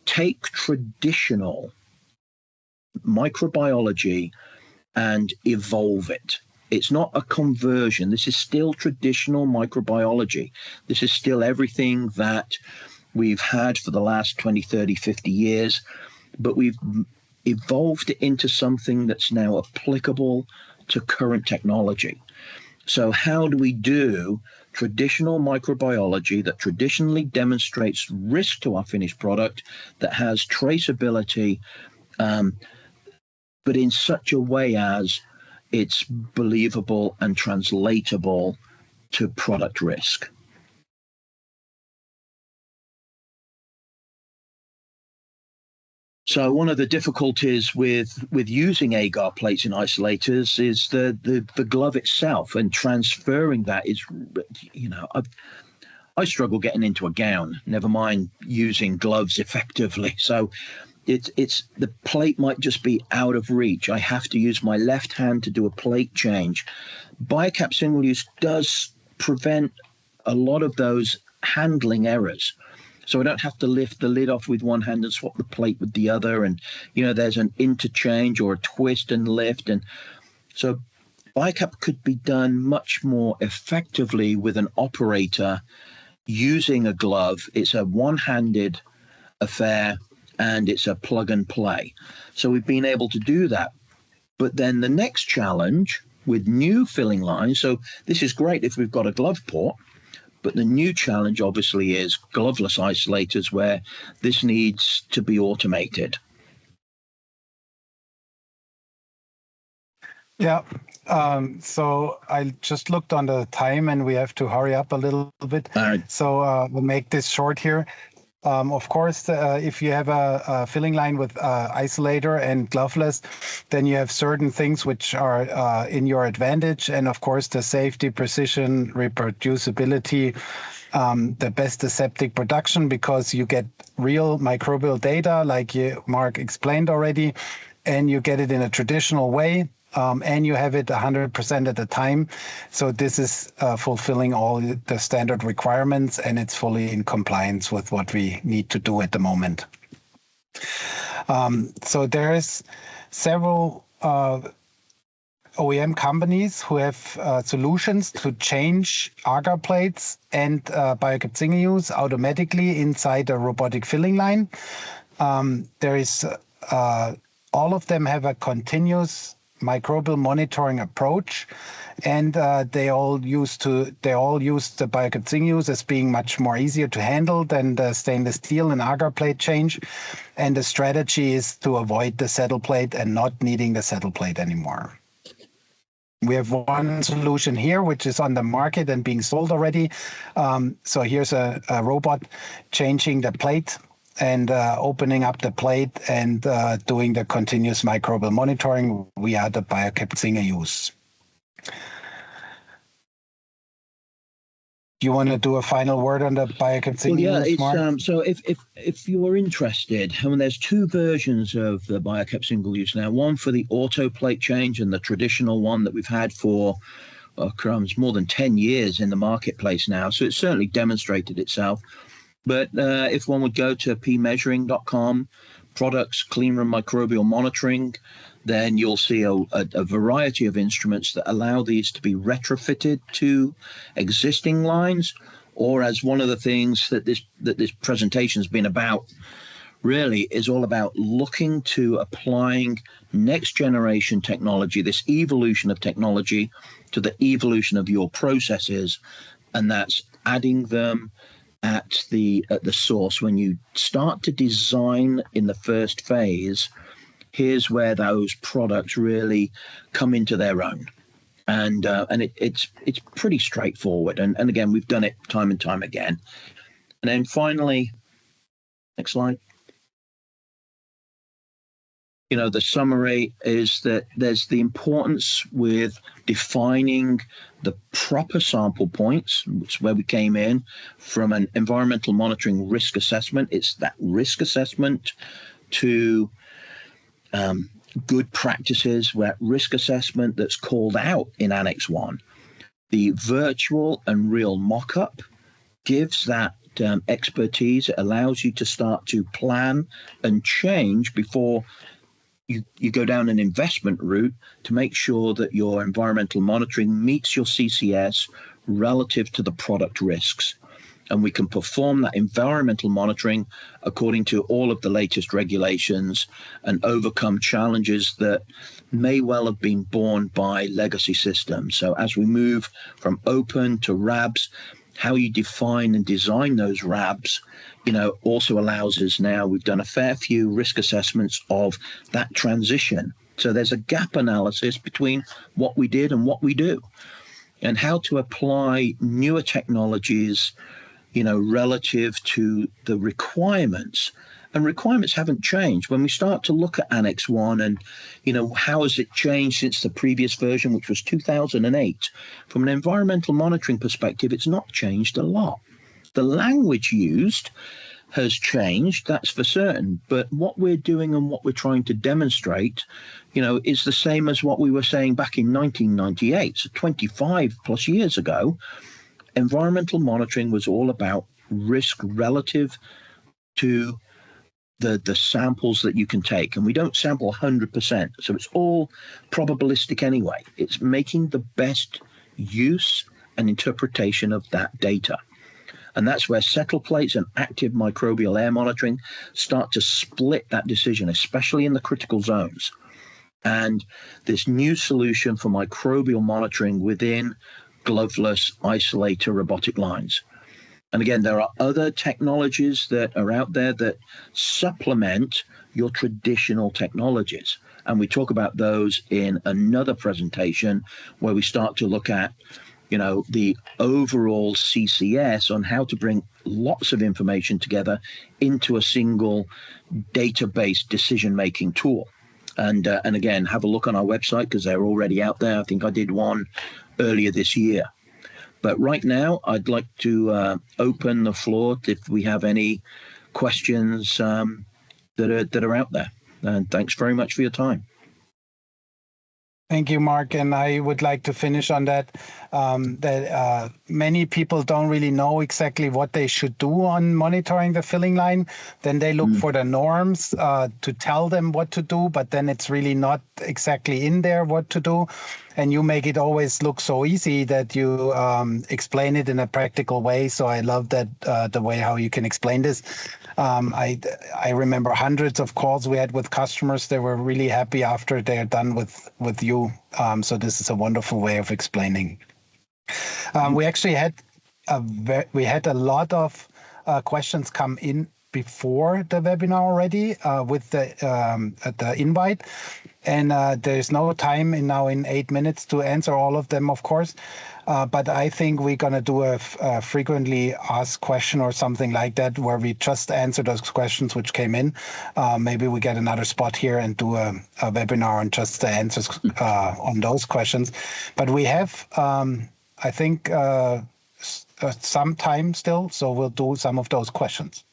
take traditional microbiology and evolve it. It's not a conversion. This is still traditional microbiology. This is still everything that we've had for the last 20, 30, 50 years, but we've evolved it into something that's now applicable to current technology. So how do we do traditional microbiology that traditionally demonstrates risk to our finished product, that has traceability, but in such a way as it's believable and translatable to product risk? So one of the difficulties with using agar plates in isolators is the glove itself, and transferring that is, I struggle getting into a gown, never mind using gloves effectively. So it's the plate might just be out of reach. I have to use my left hand to do a plate change. BioCap single use does prevent a lot of those handling errors. So I don't have to lift the lid off with one hand and swap the plate with the other. And, there's an interchange or a twist and lift. And so BioCap could be done much more effectively with an operator using a glove. It's a one-handed affair, and it's a plug and play. So we've been able to do that. But then the next challenge with new filling lines, so this is great if we've got a glove port, but the new challenge obviously is gloveless isolators, where this needs to be automated. Yeah. So I just looked on the time, and we have to hurry up a little bit. All right. So we'll make this short here. Of course, if you have a filling line with isolator and gloveless, then you have certain things which are in your advantage. And of course, the safety, precision, reproducibility, the best aseptic production, because you get real microbial data, like Mark explained already, and you get it in a traditional way. And you have it 100% at a time. So this is fulfilling all the standard requirements, and it's fully in compliance with what we need to do at the moment. So there's several OEM companies who have solutions to change agar plates and BioCap single use automatically inside a robotic filling line. There is all of them have a continuous microbial monitoring approach, and they all use the BioCap single use as being much more easier to handle than the stainless steel and agar plate change. And the strategy is to avoid the settle plate and not needing the settle plate anymore. We have one solution here, which is on the market and being sold already. So here's a robot changing the plate and opening up the plate and doing the continuous microbial monitoring via the BioCap single use. Do you want to do a final word on the BioCap single use, Mark? So if you are interested, there's two versions of the BioCap single use now. One for the auto plate change, and the traditional one that we've had for more than 10 years in the marketplace now. So it's certainly demonstrated itself. But if one would go to pmeasuring.com, products, clean room microbial monitoring, then you'll see a variety of instruments that allow these to be retrofitted to existing lines, or as one of the things that this presentation has been about, really is all about looking to applying next generation technology, this evolution of technology, to the evolution of your processes, and that's adding them at the source. When you start to design in the first phase, here's where those products really come into their own. And it's pretty straightforward. And again, we've done it time and time again. And then finally, next slide. The summary is that there's the importance with defining the proper sample points, which is where we came in from an environmental monitoring risk assessment. It's that risk assessment to good practices, where risk assessment that's called out in Annex 1. The virtual and real mock-up gives that expertise. It allows you to start to plan and change before you go down an investment route to make sure that your environmental monitoring meets your CCS relative to the product risks. And we can perform that environmental monitoring according to all of the latest regulations and overcome challenges that may well have been borne by legacy systems. So as we move from open to RABs, how you define and design those RABs, also allows us now, we've done a fair few risk assessments of that transition. So there's a gap analysis between what we did and what we do, and how to apply newer technologies, relative to the requirements. And requirements haven't changed. When we start to look at Annex 1 and, how has it changed since the previous version, which was 2008, from an environmental monitoring perspective, it's not changed a lot. The language used has changed, that's for certain. But what we're doing and what we're trying to demonstrate, is the same as what we were saying back in 1998, so 25 plus years ago. Environmental monitoring was all about risk relative to the samples that you can take. And we don't sample 100%. So it's all probabilistic anyway. It's making the best use and interpretation of that data. And that's where settle plates and active microbial air monitoring start to split that decision, especially in the critical zones. And this new solution for microbial monitoring within gloveless isolator robotic lines. And again, there are other technologies that are out there that supplement your traditional technologies. And we talk about those in another presentation where we start to look at, the overall CCS on how to bring lots of information together into a single database decision-making tool. And again, have a look on our website because they're already out there. I think I did one earlier this year. But right now, I'd like to open the floor if we have any questions that are out there. And thanks very much for your time. Thank you, Mark. And I would like to finish on that, many people don't really know exactly what they should do on monitoring the filling line. Then they look for the norms to tell them what to do, but then it's really not exactly in there what to do. And you make it always look so easy that you explain it in a practical way. So I love that the way how you can explain this. I remember hundreds of calls we had with customers. They were really happy after they're done with you. So this is a wonderful way of explaining. We actually had a lot of questions come in before the webinar already with the invite. And there's no time now in 8 minutes to answer all of them, of course. But I think we're going to do a frequently asked question or something like that, where we just answer those questions which came in. Maybe we get another spot here and do a webinar on just the answers on those questions. But we have, I think, some time still, so we'll do some of those questions.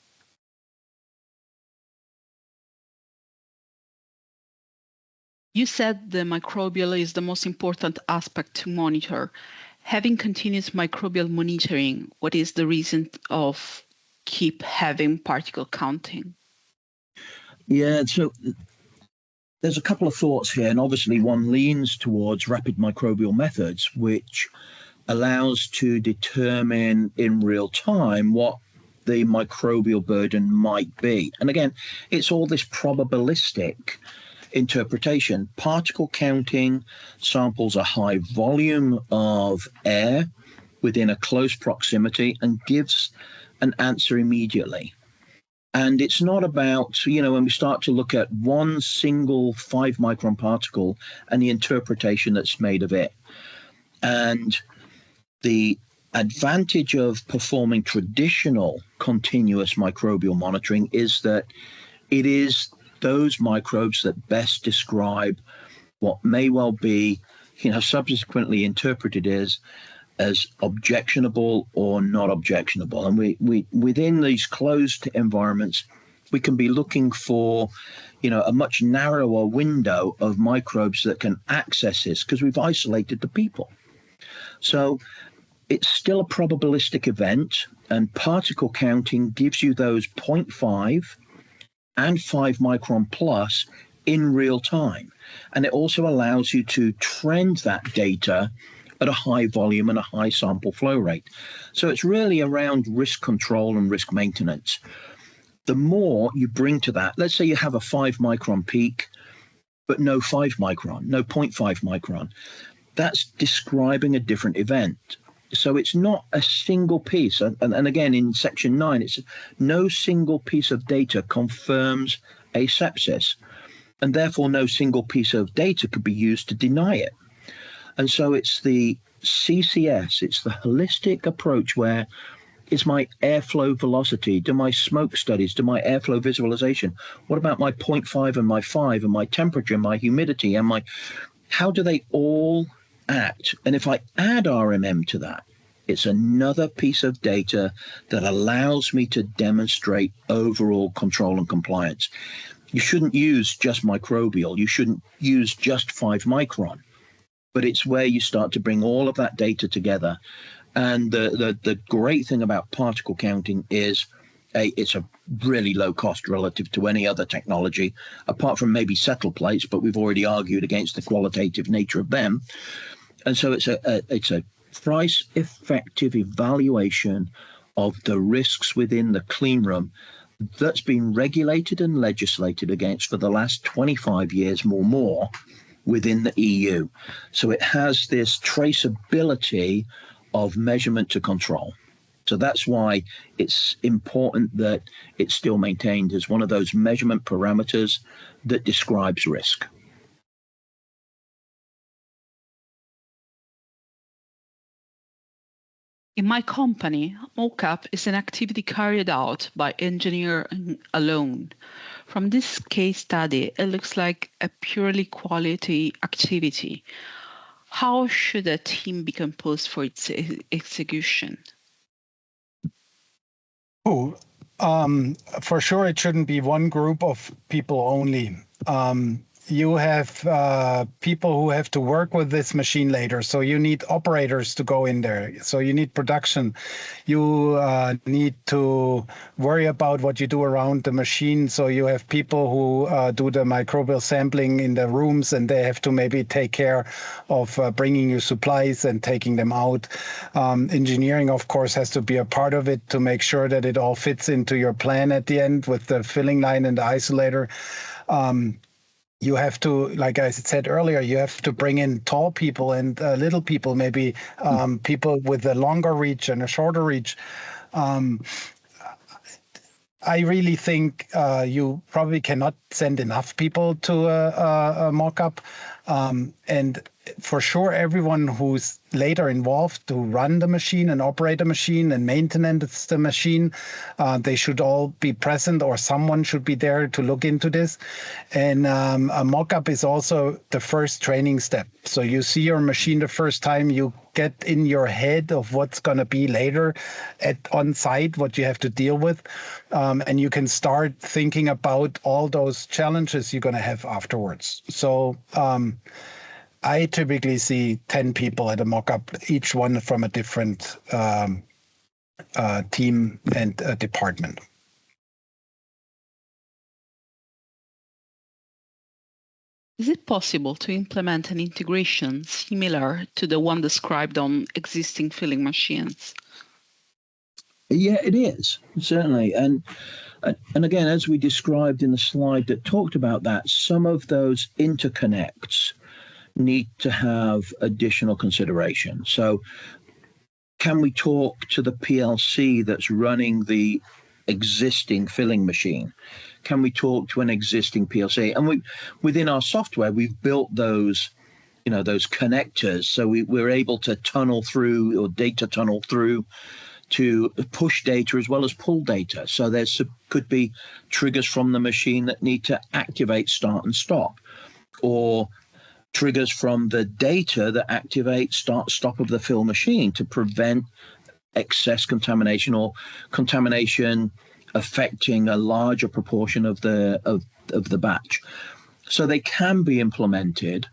You said the microbial is the most important aspect to monitor. Having continuous microbial monitoring, what is the reason of keep having particle counting? Yeah, so there's a couple of thoughts here, and obviously one leans towards rapid microbial methods, which allows to determine in real time what the microbial burden might be. And again, it's all this probabilistic interpretation. Particle counting samples a high volume of air within a close proximity and gives an answer immediately. And it's not about, when we start to look at one single 5-micron particle and the interpretation that's made of it. And the advantage of performing traditional continuous microbial monitoring is that it is those microbes that best describe what may well be, subsequently interpreted as objectionable or not objectionable. And we within these closed environments, we can be looking for, a much narrower window of microbes that can access this because we've isolated the people. So it's still a probabilistic event, and particle counting gives you those 0.5 and 5 micron plus in real time. And it also allows you to trend that data at a high volume and a high sample flow rate. So it's really around risk control and risk maintenance. The more you bring to that, let's say you have a 5 micron peak, but no 5 micron, no 0.5 micron, that's describing a different event. So it's not a single piece. And again, in section 9, it's no single piece of data confirms a sepsis. And therefore, no single piece of data could be used to deny it. And so it's the CCS, it's the holistic approach where it's my airflow velocity, do my smoke studies, do my airflow visualization, what about my 0.5 and my 5 and my temperature, my humidity, and how do they all act? And if I add RMM to that, it's another piece of data that allows me to demonstrate overall control and compliance. You shouldn't use just microbial. You shouldn't use just 5 micron. But it's where you start to bring all of that data together. And the great thing about particle counting is it's a really low cost relative to any other technology, apart from maybe settle plates, but we've already argued against the qualitative nature of them. And so it's a price effective evaluation of the risks within the clean room that's been regulated and legislated against for the last 25 years more within the EU. So it has this traceability of measurement to control. So that's why it's important that it's still maintained as one of those measurement parameters that describes risk. In my company, mockup is an activity carried out by engineer alone. From this case study, it looks like a purely quality activity. How should a team be composed for its execution? For sure, it shouldn't be one group of people only. You have people who have to work with this machine later. So you need operators to go in there. So you need production. You need to worry about what you do around the machine. So you have people who do the microbial sampling in the rooms, and they have to maybe take care of bringing you supplies and taking them out. Engineering, of course, has to be a part of it to make sure that it all fits into your plan at the end with the filling line and the isolator. You have to, like I said earlier, you have to bring in tall people and little people, maybe people with a longer reach and a shorter reach. I really think you probably cannot send enough people to a mock-up. And for sure, everyone who's later involved to run the machine and operate the machine and maintenance the machine, they should all be present, or someone should be there to look into this. And a mock-up is also the first training step. So you see your machine the first time, you get in your head of what's going to be later on site, what you have to deal with. And you can start thinking about all those challenges you're going to have afterwards. So I typically see 10 people at a mock-up, each one from a different team and department. Is it possible to implement an integration similar to the one described on existing filling machines? Yeah, it is, certainly. And again, as we described in the slide that talked about that, some of those interconnects need to have additional consideration. So can we talk to the PLC that's running the existing filling machine? Can we talk to an existing PLC? And within our software, we've built those, those connectors. So we're able to tunnel through, or data tunnel through, to push data as well as pull data. So could be triggers from the machine that need to activate start and stop, or triggers from the data that activate stop of the fill machine to prevent excess contamination, or contamination affecting a larger proportion of the batch. So they can be implemented,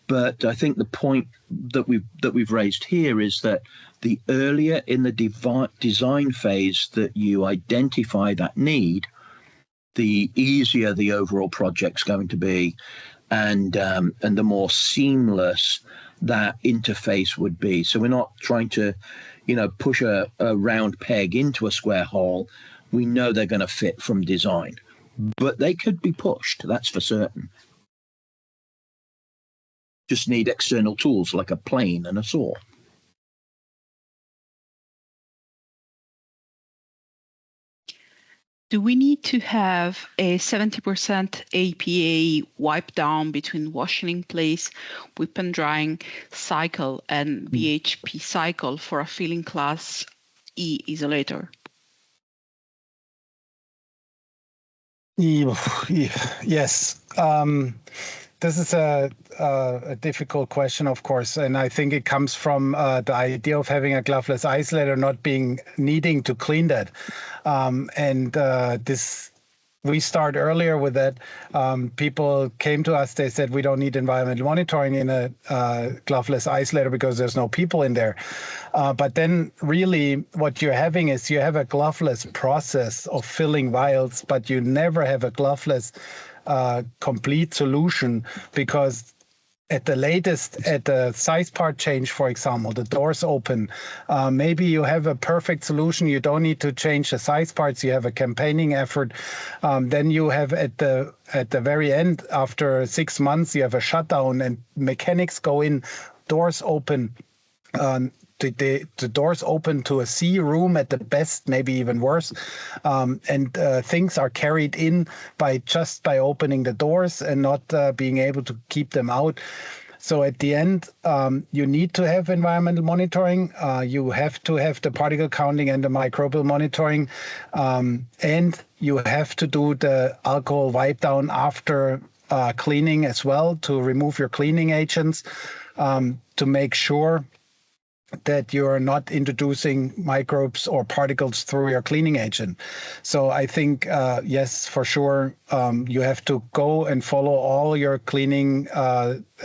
but I think the point that we've raised here is that the earlier in the design phase that you identify that need, the easier the overall project's going to be, and the more seamless that interface would be. So we're not trying to, push a round peg into a square hole. We know they're going to fit from design, but they could be pushed. That's for certain. Just need external tools like a plane and a saw. Do we need to have a 70% APA wipe down between washing in place, whip and drying cycle, and BHP cycle for a filling class E isolator? Yes. This is a difficult question, of course, and I think it comes from the idea of having a gloveless isolator not needing to clean that. We start earlier with that. People came to us, they said, we don't need environmental monitoring in a gloveless isolator because there's no people in there. But then really what you're having is you have a gloveless process of filling vials, but you never have a gloveless complete solution, because at the latest, at the size part change, for example, the doors open, maybe you have a perfect solution. You don't need to change the size parts. You have a campaigning effort. Then you have at the very end, after 6 months, you have a shutdown and mechanics go in, doors open. The doors open to a C room at the best, maybe even worse, and things are carried in by opening the doors and not being able to keep them out. So at the end, you need to have environmental monitoring. You have to have the particle counting and the microbial monitoring, and you have to do the alcohol wipe down after cleaning as well, to remove your cleaning agents, to make sure that you're not introducing microbes or particles through your cleaning agent. So I think, yes, for sure, you have to go and follow all your cleaning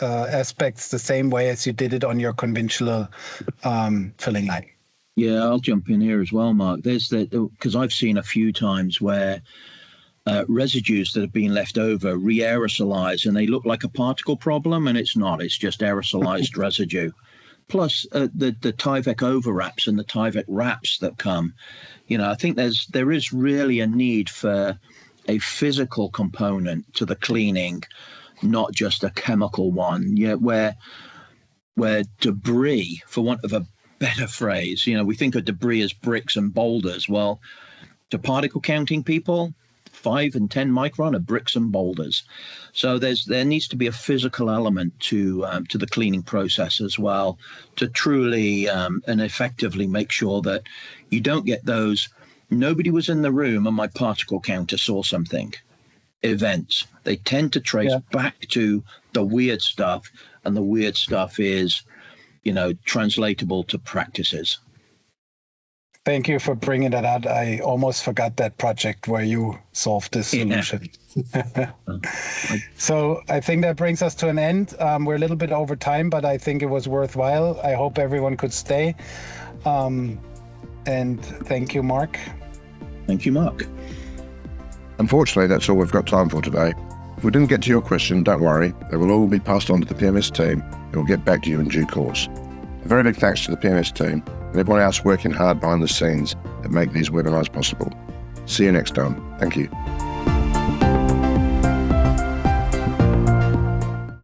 aspects the same way as you did it on your conventional filling line. Yeah, I'll jump in here as well, Mark. Because I've seen a few times where residues that have been left over re-aerosolize, and they look like a particle problem, and it's not. It's just aerosolized residue. Plus the Tyvek overwraps and the Tyvek wraps that come. I think there is really a need for a physical component to the cleaning, not just a chemical one. Yeah, where debris, for want of a better phrase, we think of debris as bricks and boulders. Well, to particle counting people, 5 and 10 micron are bricks and boulders. So there needs to be a physical element to the cleaning process as well, to truly and effectively make sure that you don't get those nobody was in the room and my particle counter saw something events. They tend to trace back to the weird stuff, and the weird stuff is, translatable to practices. Thank you for bringing that out. I almost forgot that project where you solved this solution. Yeah. So I think that brings us to an end. We're a little bit over time, but I think it was worthwhile. I hope everyone could stay. And thank you, Mark. Thank you, Mark. Unfortunately, that's all we've got time for today. If we didn't get to your question, don't worry. They will all be passed on to the PMS team, who will get back to you in due course. A very big thanks to the PMS team. and everyone else working hard behind the scenes that make these webinars possible. See you next time. Thank you.